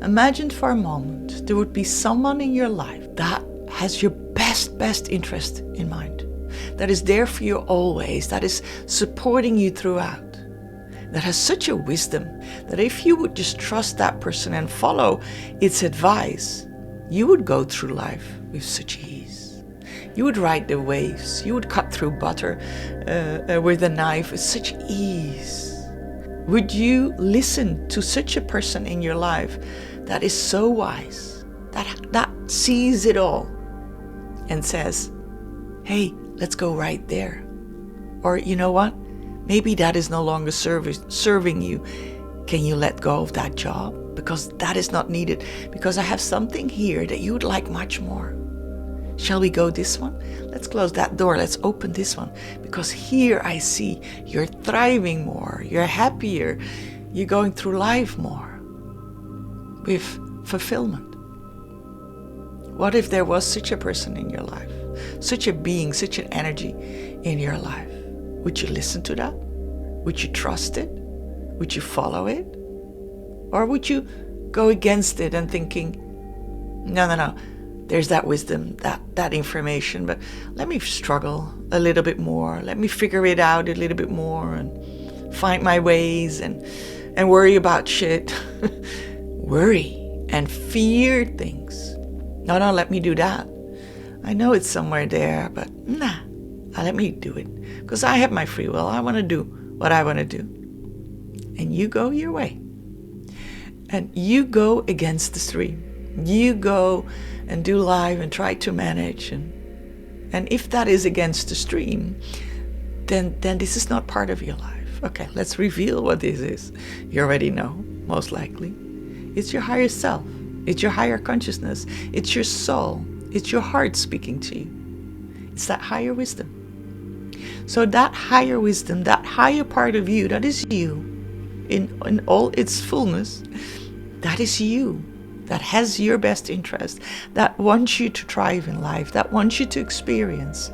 Imagine for a moment there would be someone in your life that has your best interest in mind, that is there for you always, that is supporting you throughout, that has such a wisdom that if you would just trust that person and follow its advice, you would go through life with such ease. You would ride the waves. You would cut through butter with a knife with such ease. Would you listen to such a person in your life that is so wise, that sees it all and says, hey, let's go right there? Or you know what? Maybe that is no longer serving you. Can you let go of that job? Because that is not needed. Because I have something here that you would like much more. Shall we go this one? Let's close that door. Let's open this one. Because here I see you're thriving more. You're happier. You're going through life more with fulfillment. What if there was such a person in your life? Such a being, such an energy in your life? Would you listen to that? Would you trust it? Would you follow it? Or would you go against it and thinking, no, there's that wisdom, that information, but let me struggle a little bit more. Let me figure it out a little bit more and find my ways and worry about shit. Worry and fear things. No, let me do that. I know it's somewhere there, but let me do it. Because I have my free will. I want to do what I want to do. And you go your way. And you go against the stream. You go and do life and try to manage. And if that is against the stream, then this is not part of your life. Okay, let's reveal what this is. You already know, most likely. It's your higher self. It's your higher consciousness. It's your soul. It's your heart speaking to you. It's that higher wisdom. So that higher wisdom, that higher part of you, that is you in all its fullness, that is you, that has your best interest, that wants you to thrive in life, that wants you to experience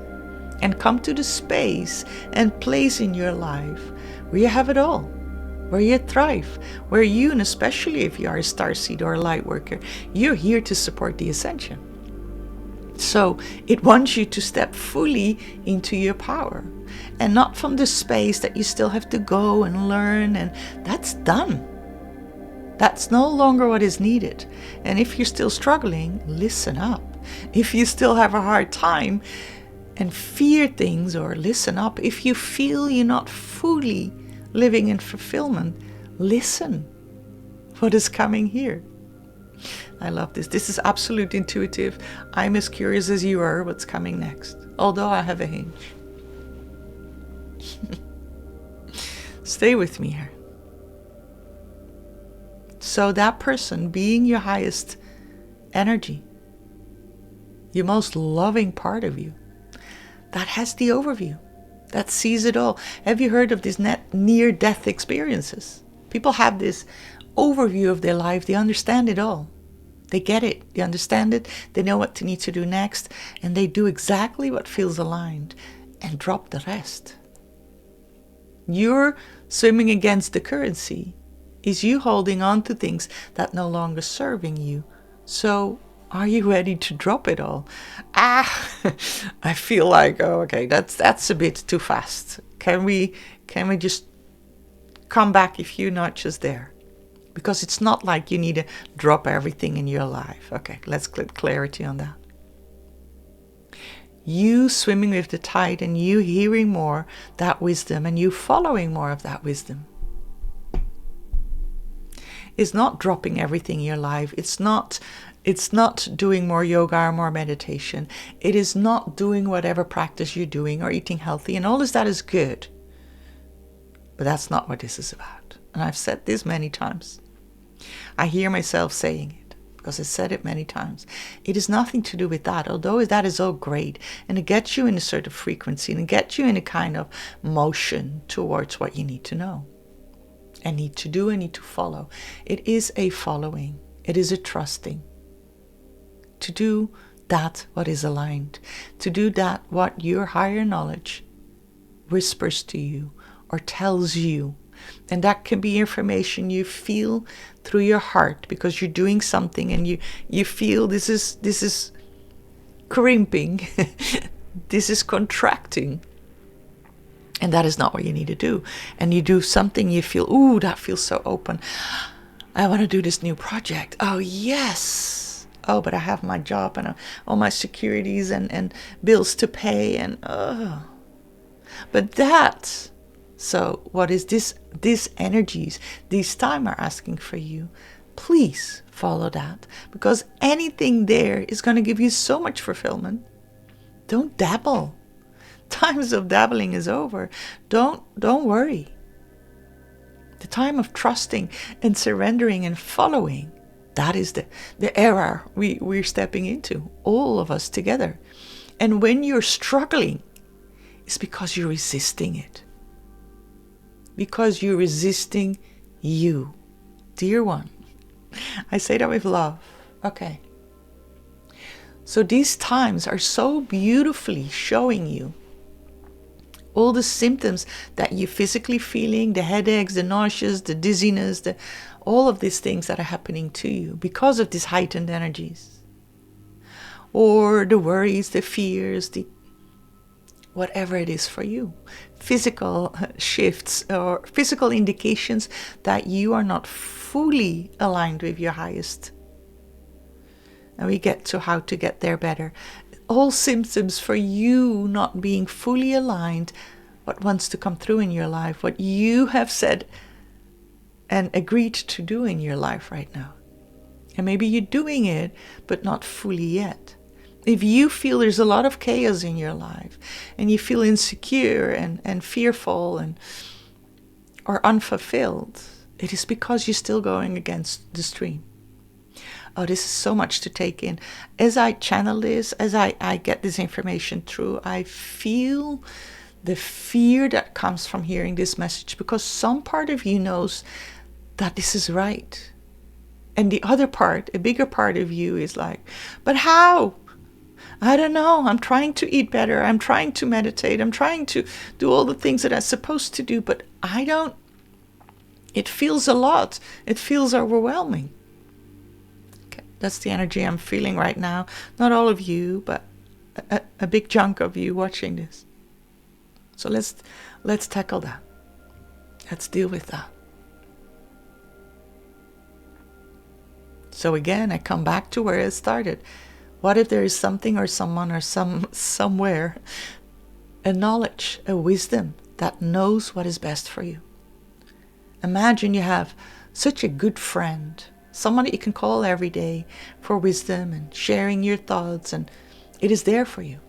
and come to the space and place in your life where you have it all, where you thrive, where you, and especially if you are a starseed or a light worker, you're here to support the ascension. So it wants you to step fully into your power and not from the space that you still have to go and learn, and that's done. That's no longer what is needed. And if you're still struggling, listen up. If you still have a hard time and fear things, or listen up. If you feel you're not fully living in fulfillment, listen. What is coming here? I love this. This is absolute intuitive. I'm as curious as you are what's coming next. Although I have a hinge. Stay with me here. So that person being your highest energy, your most loving part of you, that has the overview, that sees it all. Have you heard of these near-death experiences? People have this overview of their life. They understand it all. They get it. They understand it. They know what they need to do next. And they do exactly what feels aligned and drop the rest. You're swimming against the currency. Is you holding on to things that no longer serving you. So are you ready to drop it all? I feel like, oh, okay, that's a bit too fast. Can we just come back a few notches there? Because it's not like you need to drop everything in your life. Okay, let's get clarity on that. You swimming with the tide and you hearing more that wisdom and you following more of that wisdom. It's not dropping everything in your life. It's not doing more yoga or more meditation. It is not doing whatever practice you're doing or eating healthy. And all of that is good. But that's not what this is about. And I've said this many times. I hear myself saying it because I said it many times. It is nothing to do with that, although that is all great. And it gets you in a certain frequency and it gets you in a kind of motion towards what you need to know. And need to do and need to follow. It is a following. It is a trusting. To do that what is aligned. To do that what your higher knowledge whispers to you or tells you And that can be information you feel through your heart because you're doing something and you feel this is crimping, this is contracting. And that is not what you need to do. And you do something, you feel, ooh, that feels so open. I want to do this new project. Oh, yes. Oh, but I have my job and all my securities and bills to pay. And, but that, so what is this? These energies, these time are asking for you. Please follow that, because anything there is going to give you so much fulfillment. Don't dabble. Times of dabbling is over. Don't worry. The time of trusting and surrendering and following, that is the era we're stepping into, all of us together. And when you're struggling, it's because you're resisting it. Because you're resisting you. Dear one, I say that with love. Okay. So these times are so beautifully showing you all the symptoms that you're physically feeling, the headaches, the nauseous, the dizziness, all of these things that are happening to you because of these heightened energies. Or the worries, the fears, whatever it is for you. Physical shifts or physical indications that you are not fully aligned with your highest. And we get to how to get there better. All symptoms for you not being fully aligned, what wants to come through in your life, what you have said and agreed to do in your life right now. And maybe you're doing it, but not fully yet. If you feel there's a lot of chaos in your life and you feel insecure and fearful or unfulfilled, it is because you're still going against the stream. Oh, this is so much to take in. As I channel this, as I get this information through, I feel the fear that comes from hearing this message, because some part of you knows that this is right. And the other part, a bigger part of you is like, but how? I don't know. I'm trying to eat better. I'm trying to meditate. I'm trying to do all the things that I'm supposed to do, but I don't. It feels a lot. It feels overwhelming. That's the energy I'm feeling right now. Not all of you, but a big chunk of you watching this. So let's tackle that. Let's deal with that. So again, I come back to where it started. What if there is something or someone or somewhere, a knowledge, a wisdom that knows what is best for you? Imagine you have such a good friend, someone that you can call every day for wisdom and sharing your thoughts, and it is there for you.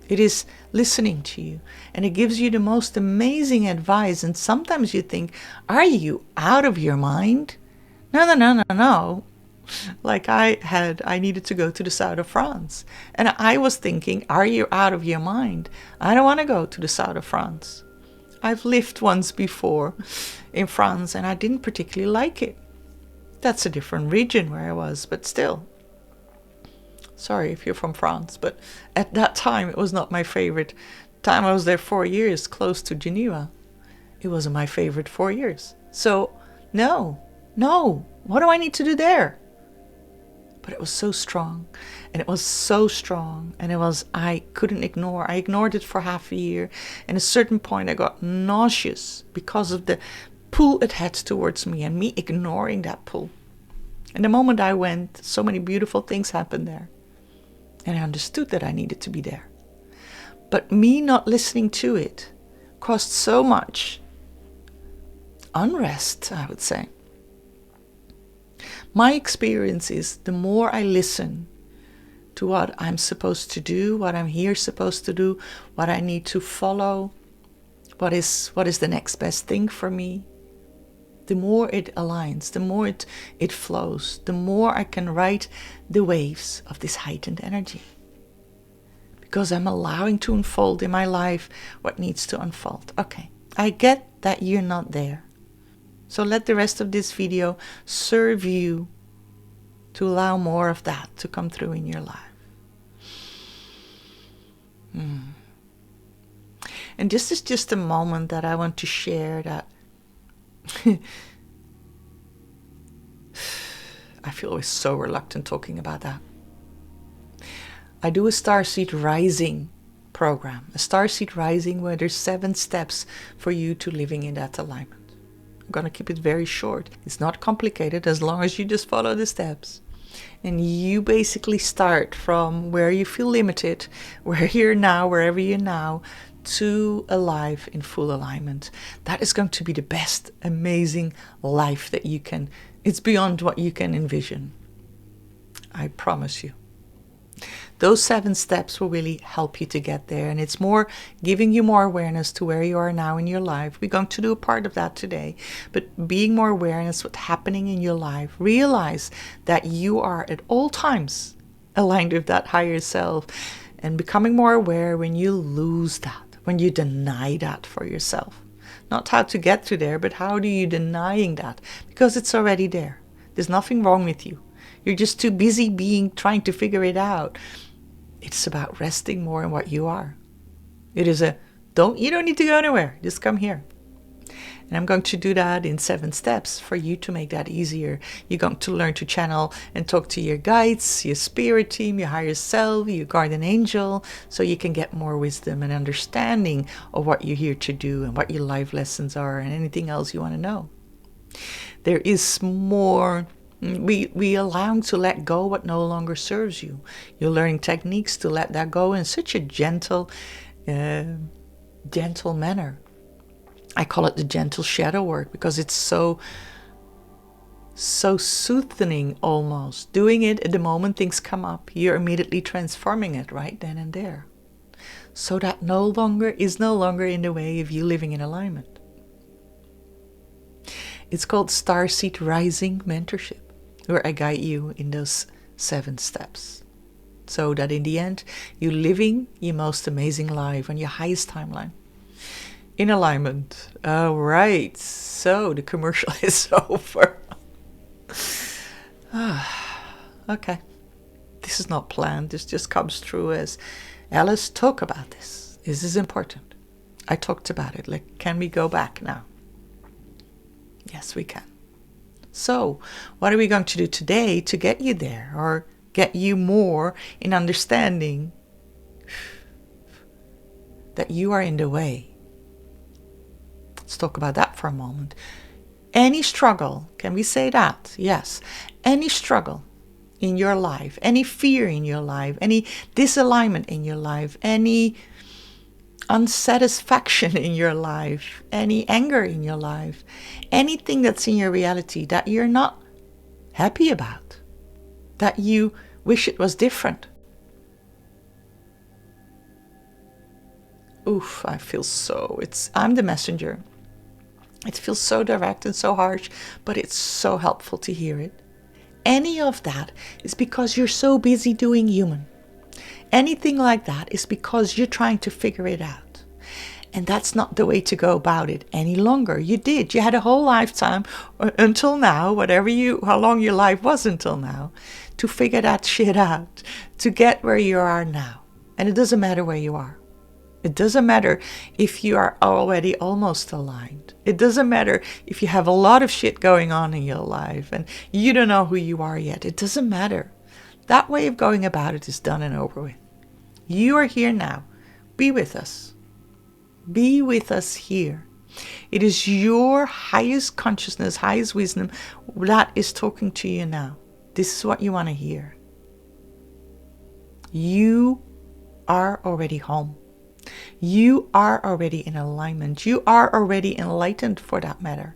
It is listening to you, and it gives you the most amazing advice. And sometimes you think, are you out of your mind? No. Like I needed to go to the south of France. And I was thinking, are you out of your mind? I don't want to go to the south of France. I've lived once before in France and I didn't particularly like it. That's a different region where I was, but still. Sorry if you're from France, but at that time it was not my favorite time. I was there 4 years, close to Geneva. It wasn't my favorite 4 years. So, no, what do I need to do there? But it was so strong, and it was so strong, and I couldn't ignore. I ignored it for half a year, and at a certain point I got nauseous because of the pull it had towards me and me ignoring that pull. And the moment I went, so many beautiful things happened there, and I understood that I needed to be there. But me not listening to it caused so much unrest, I would say. My experience is the more I listen to what I'm supposed to do, what I'm here supposed to do, what I need to follow, what is the next best thing for me, the more it aligns, the more it flows, the more I can ride the waves of this heightened energy. Because I'm allowing to unfold in my life what needs to unfold. Okay, I get that you're not there. So let the rest of this video serve you to allow more of that to come through in your life. And this is just a moment that I want to share that I feel always so reluctant talking about that. I do a Starseed Rising program, a Starseed Rising where there's 7 steps for you to living in that alignment. I'm going to keep it very short. It's not complicated as long as you just follow the steps. And you basically start from where you feel limited, where you're now, wherever you're now, to a life in full alignment. That is going to be the best, amazing life that you can. It's beyond what you can envision. I promise you. Those 7 steps will really help you to get there. And it's more giving you more awareness to where you are now in your life. We're going to do a part of that today. But being more awareness what's happening in your life. Realize that you are at all times aligned with that higher self. And becoming more aware when you lose that. When you deny that for yourself. Not how to get to there, but how do you denying that? Because it's already there. There's nothing wrong with you. You're just too busy trying to figure it out. It's about resting more in what you are. It is you don't need to go anywhere. Just come here. And I'm going to do that in 7 steps for you to make that easier. You're going to learn to channel and talk to your guides, your spirit team, your higher self, your guardian angel, so you can get more wisdom and understanding of what you're here to do and what your life lessons are and anything else you want to know. There is more. We allow to let go what no longer serves you. You're learning techniques to let that go in such a gentle manner. I call it the gentle shadow work because it's so soothing almost. Doing it at the moment things come up, you're immediately transforming it right then and there. So that is no longer in the way of you living in alignment. It's called Starseed Rising Mentorship, where I guide you in those 7 steps. So that in the end, you're living your most amazing life on your highest timeline. In alignment. All right. So the commercial is over. Okay. This is not planned. This just comes through as Alice, talk about this. This is important. I talked about it. Like, can we go back now? Yes, we can. So, what are we going to do today to get you there or get you more in understanding that you are in the way? Let's talk about that for a moment. Any struggle, can we say that? Yes. Any struggle in your life, any fear in your life, any disalignment in your life, any unsatisfaction in your life, any anger in your life, anything that's in your reality that you're not happy about, that you wish it was different. Oof, I feel I'm the messenger. It feels so direct and so harsh, but it's so helpful to hear it. Any of that is because you're so busy doing human. Anything like that is because you're trying to figure it out. And that's not the way to go about it any longer. You had a whole lifetime until now, how long your life was until now, to figure that shit out, to get where you are now. And it doesn't matter where you are. It doesn't matter if you are already almost aligned. It doesn't matter if you have a lot of shit going on in your life and you don't know who you are yet. It doesn't matter. That way of going about it is done and over with. You are here now. Be with us. Be with us here. It is your highest consciousness, highest wisdom that is talking to you now. This is what you want to hear. You are already home. You are already in alignment. You are already enlightened for that matter.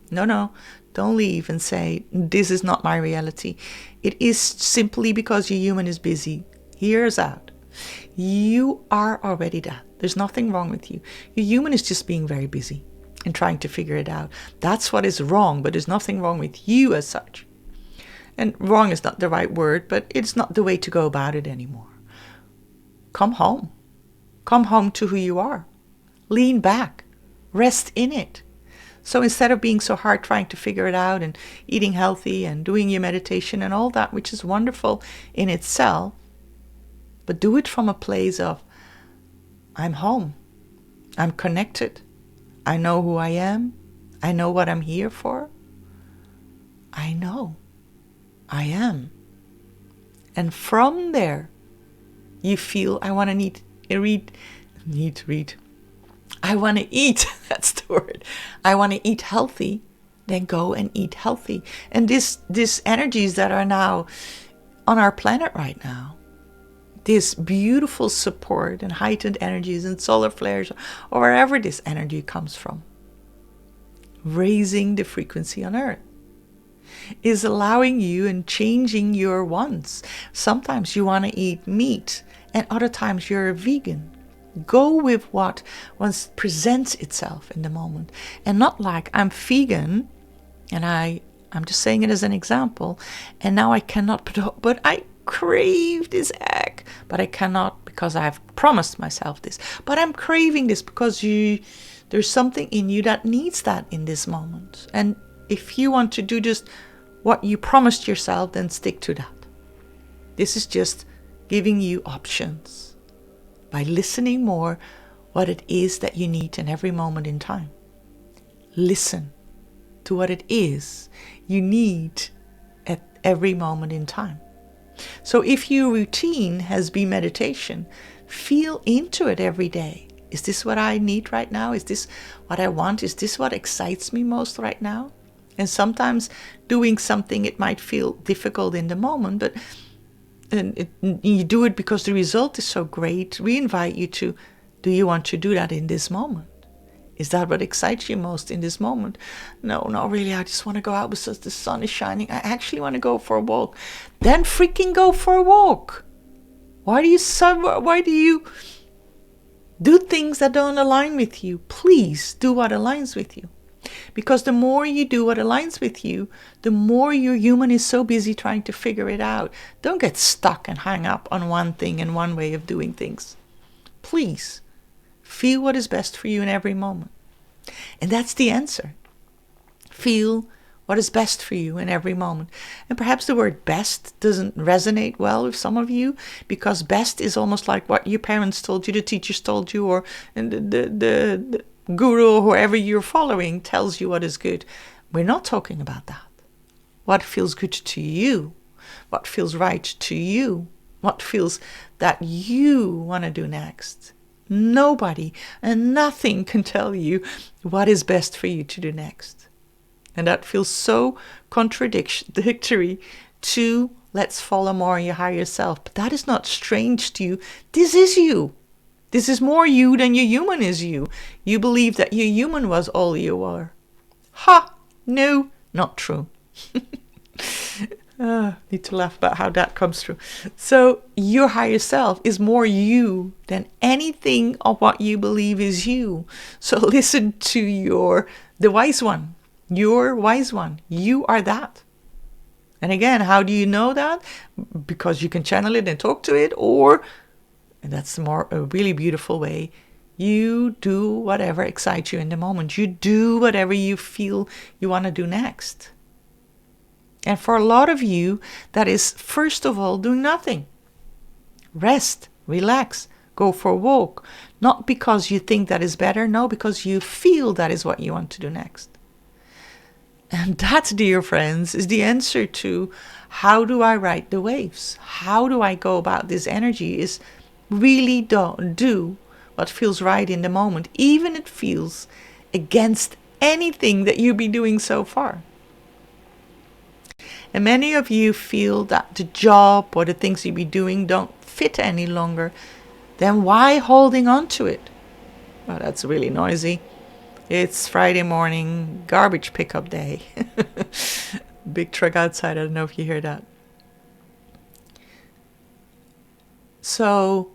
No, don't leave and say, this is not my reality. It is simply because your human is busy. Here's out. You are already that. There's nothing wrong with you. Your human is just being very busy and trying to figure it out. That's what is wrong, but there's nothing wrong with you as such. And wrong is not the right word, but it's not the way to go about it anymore. Come home. Come home to who you are. Lean back. Rest in it. So instead of being so hard trying to figure it out and eating healthy and doing your meditation and all that, which is wonderful in itself, but do it from a place of, I'm home. I'm connected. I know who I am. I know what I'm here for. I know I am. And from there, you feel, I want to read. I want to eat. That's the word. I want to eat healthy. Then go and eat healthy. And these energies that are now on our planet right now, this beautiful support and heightened energies and solar flares, or wherever this energy comes from, raising the frequency on Earth, is allowing you and changing your wants. Sometimes you want to eat meat, and other times you're a vegan. Go with what once presents itself in the moment, and not like, I'm vegan, and I'm just saying it as an example, and now I cannot, but I crave this egg, but I cannot because I've promised myself this, but I'm craving this because there's something in you that needs that in this moment. And if you want to do just what you promised yourself, then stick to that. This is just giving you options by listening more what it is that you need in every moment in time. Listen to what it is you need at every moment in time. So if your routine has been meditation, feel into it every day. Is this what I need right now? Is this what I want? Is this what excites me most right now? And sometimes doing something, it might feel difficult in the moment, but you do it because the result is so great. We invite you to, do you want to do that in this moment? Is that what excites you most in this moment? No, not really. I just want to go out because the sun is shining. I actually want to go for a walk. Then freaking go for a walk. Why do you do things that don't align with you? Please do what aligns with you. Because the more you do what aligns with you, the more your human is so busy trying to figure it out. Don't get stuck and hang up on one thing and one way of doing things. Please, feel what is best for you in every moment. And that's the answer. Feel what is best for you in every moment. And perhaps the word best doesn't resonate well with some of you, because best is almost like what your parents told you, the teachers told you, or the guru or whoever you're following tells you what is good. We're not talking about that. What feels good to you, what feels right to you, what feels that you want to do next. Nobody and nothing can tell you what is best for you to do next. And that feels so contradictory to let's follow more your higher self. But that is not strange to you. This is you. This is more you than your human is you. You believe that your human was all you are. Ha! No, not true. Need to laugh about how that comes through. So your higher self is more you than anything of what you believe is you. So listen to the wise one. Your wise one. You are that. And again, how do you know that? Because you can channel it and talk to it, and that's a really beautiful way. You do whatever excites you in the moment. You do whatever you feel you want to do next. And for a lot of you, that is first of all doing nothing. Rest, relax, go for a walk. Not because you think that is better, no, because you feel that is what you want to do next. And that, dear friends, is the answer to how do I ride the waves? How do I go about this energy? Is really do what feels right in the moment, even if it feels against anything that you've been doing so far. And many of you feel that the job or the things you've been doing don't fit any longer. Then why holding on to it? Well, that's really noisy. It's Friday morning, garbage pickup day. Big truck outside. I don't know if you hear that. So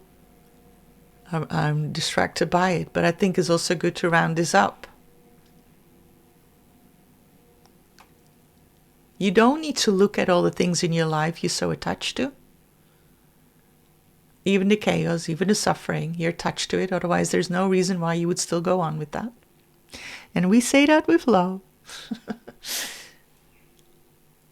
I'm distracted by it, but I think it's also good to round this up. You don't need to look at all the things in your life you're so attached to. Even the chaos, even the suffering, you're attached to it. Otherwise, there's no reason why you would still go on with that. And we say that with love.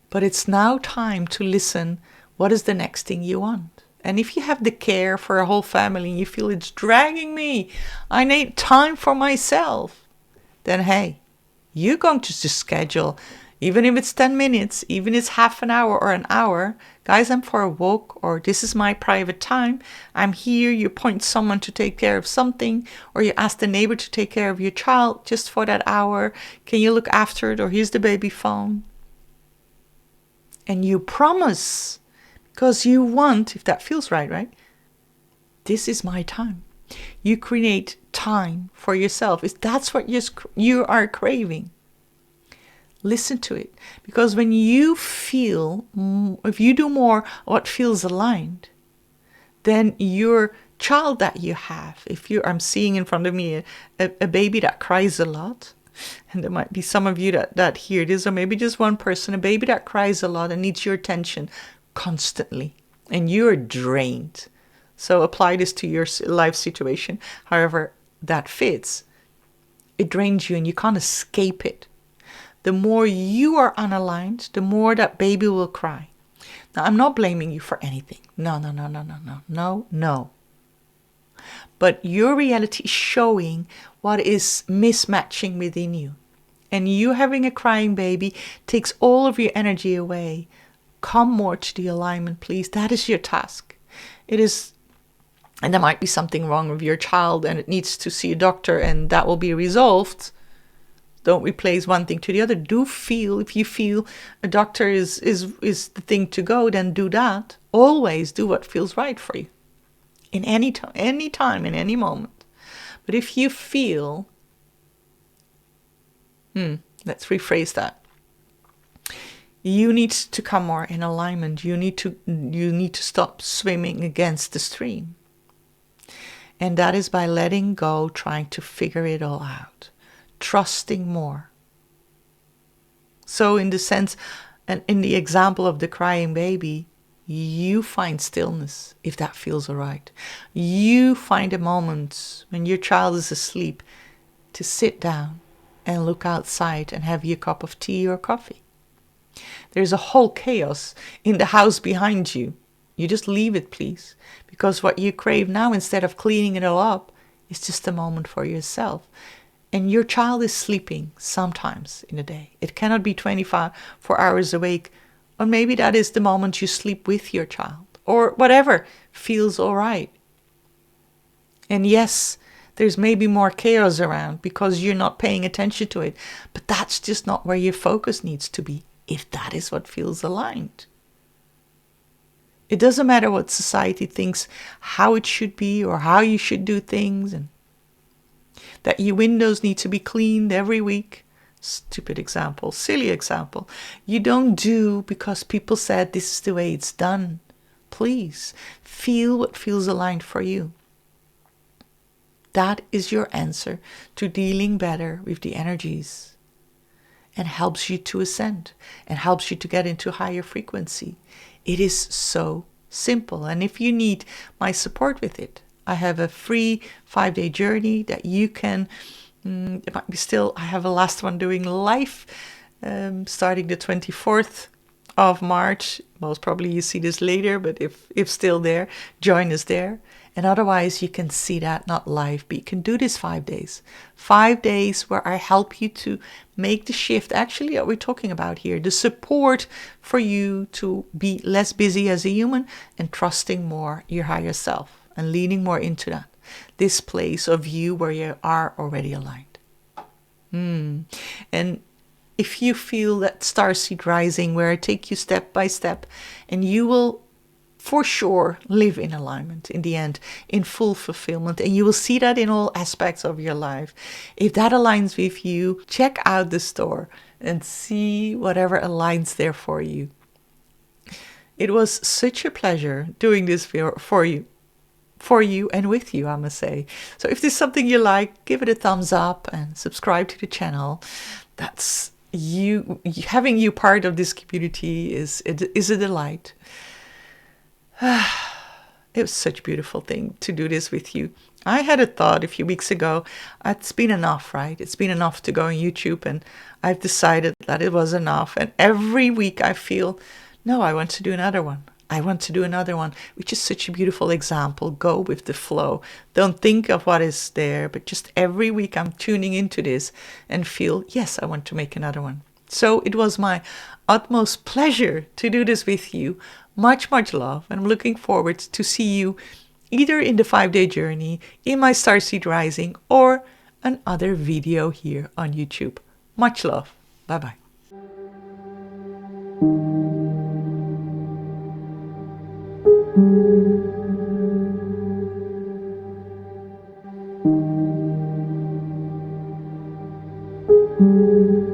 But it's now time to listen. What is the next thing you want? And if you have the care for a whole family and you feel it's dragging me, I need time for myself, then hey, You're going to just schedule, even if it's 10 minutes, even if it's half an hour or an hour. Guys, I'm for a walk, or this is my private time. I'm here. You point someone to take care of something, or you ask the neighbor to take care of your child just for that hour. Can you look after it? Or here's the baby phone. And you promise, because you want, if that feels right, right? This is my time. You create time for yourself. If that's what you are craving, listen to it. Because when you feel, if you do more what feels aligned, then your child that you have, I'm seeing in front of me a baby that cries a lot, and there might be some of you that hear this, or maybe just one person, a baby that cries a lot and needs your attention constantly, and you're drained. So apply this to your life situation, however that fits. It drains you and you can't escape it. The more you are unaligned, the more that baby will cry. Now, I'm not blaming you for anything. No. But your reality is showing what is mismatching within you. And you having a crying baby takes all of your energy away. Come more to the alignment, please. That is your task. It is, and there might be something wrong with your child and it needs to see a doctor and that will be resolved. Don't replace one thing to the other. If you feel a doctor is the thing to go, then do that. Always do what feels right for you. In any time, in any moment. But if you feel, let's rephrase that. You need to come more in alignment. You need to stop swimming against the stream. And that is by letting go, trying to figure it all out. Trusting more. So in the sense, and in the example of the crying baby, you find stillness if that feels all right. You find a moment when your child is asleep to sit down and look outside and have your cup of tea or coffee. There's a whole chaos in the house behind you. You just leave it, please. Because what you crave now, instead of cleaning it all up, is just a moment for yourself. And your child is sleeping sometimes in a day. It cannot be 24 hours awake. Or maybe that is the moment you sleep with your child. Or whatever feels all right. And yes, there's maybe more chaos around because you're not paying attention to it. But that's just not where your focus needs to be, if that is what feels aligned. It doesn't matter what society thinks how it should be or how you should do things, and that your windows need to be cleaned every week. Stupid example, silly example. You don't do because people said this is the way it's done. Please feel what feels aligned for you. That is your answer to dealing better with the energies, and helps you to ascend and helps you to get into higher frequency. It is so simple. And if you need my support with it, I have a free 5-day journey that you can, it might be still, I have a last one doing live, starting the 24th of March. Most probably you see this later, but if still there, join us there. And otherwise you can see that not live, but you can do this 5 days. 5 days where I help you to make the shift, actually what we're talking about here, the support for you to be less busy as a human and trusting more your higher self and leaning more into that. This place of you where you are already aligned. And if you feel that Starseed rising where I take you step by step, and you will for sure live in alignment in the end, in full fulfillment, and you will see that in all aspects of your life. If that aligns with you, check out the store and see whatever aligns there for you. It was such a pleasure doing this for you and with you, I must say. So if there's something you like, give it a thumbs up and subscribe to the channel. That's you, having you part of this community is a delight. It was such a beautiful thing to do this with you. I had a thought a few weeks ago, it's been enough, right? It's been enough to go on YouTube, and I've decided that it was enough. And every week I feel, no, I want to do another one. I want to do another one, which is such a beautiful example. Go with the flow. Don't think of what is there, but just every week I'm tuning into this and feel, yes, I want to make another one. So it was my utmost pleasure to do this with you. Much, much love. And I'm looking forward to see you either in the 5-day journey, in my Starseed Rising, or another video here on YouTube. Much love. Bye-bye. Thank you.